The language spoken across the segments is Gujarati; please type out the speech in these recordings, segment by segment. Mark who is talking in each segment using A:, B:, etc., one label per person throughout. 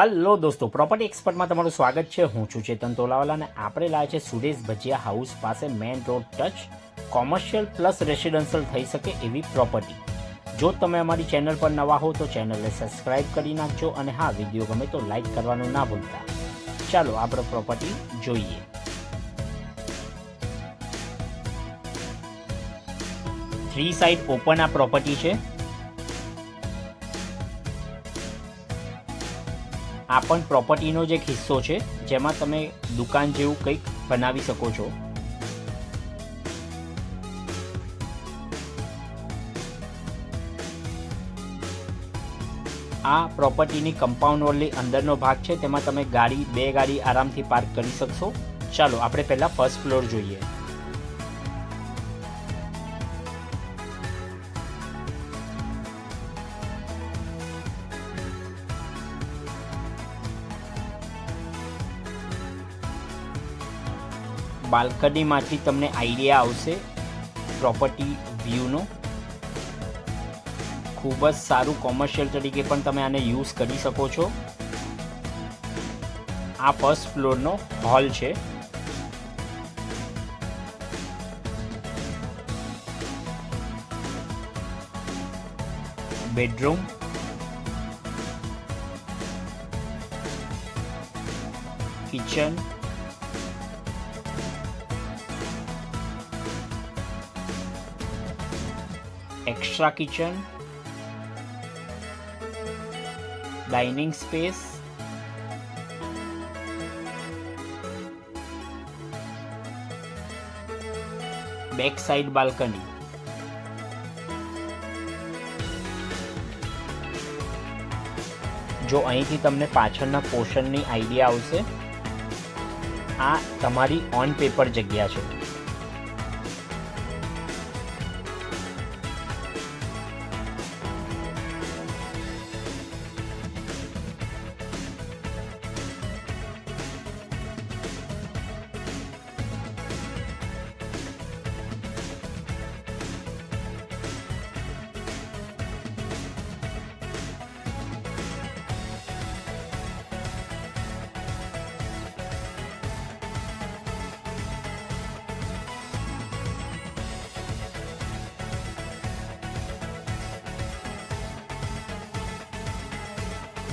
A: હલો દોસ્તો, પ્રોપર્ટી એક્સપર્ટમાં તમારું સ્વાગત છે। હું છું ચેતન તોલાવાલા અને આપણે લાવ્યા છે સુરેશ ભજીયા હાઉસ પાસે main road touch commercial plus residential થઈ શકે એવી પ્રોપર્ટી। જો તમે અમારી ચેનલ પર નવા હો તો ચેનલને સબસ્ક્રાઈબ કરી નાખજો અને હા, વિડીયો ગમે તો લાઈક કરવાનું ના ભૂલતા। ચાલો આપણે પ્રોપર્ટી જોઈએ। થ્રી સાઇડ ઓપન આ પ્રોપર્ટી છે। આ પણ પ્રોપર્ટીનો જ એક હિસ્સો છે જેમાં તમે દુકાન જેવું કંઈક બનાવી શકો છો। આ પ્રોપર્ટીની કમ્પાઉન્ડ વોલની અંદરનો ભાગ છે, તેમાં તમે બે ગાડી આરામથી પાર્ક કરી શકશો। ચાલો આપણે પહેલાં ફર્સ્ટ ફ્લોર જોઈએ। બાલ્કનીમાંથી તમને આઈડિયા આવશે પ્રોપર્ટી વ્યૂનો। ખૂબ જ સારું કોમર્શિયલ તરીકે પણ તમે આને યુઝ કરી શકો છો। આ ફર્સ્ટ ફ્લોરનો હોલ છે। Bedroom, kitchen, extra kitchen, dining space, back side balcony. जो અહીંથી તમને પાછળના પોર્શનની આઈડિયા આવશે। આ તમારી ઓન પેપર જગ્યા છે।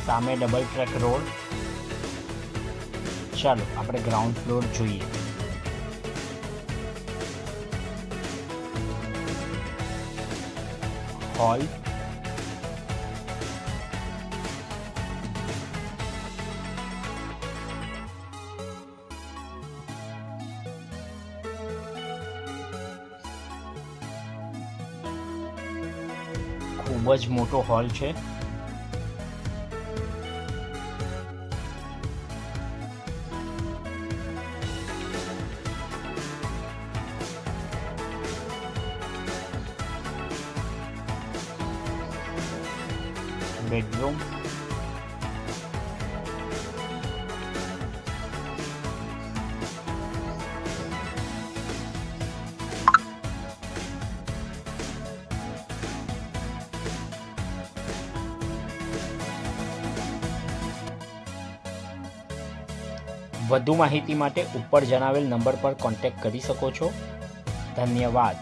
A: સામે ડબલ ટ્રેક રોડ। ચાલો આપણે ગ્રાઉન્ડ ફ્લોર જોઈએ। હોલ, ખૂબ જ મોટો હોલ છે। बेडरूम, વધુ માહિતી માટે ઉપર જણાવેલ નંબર પર કોન્ટેક્ટ કરી શકો છો। ધન્યવાદ।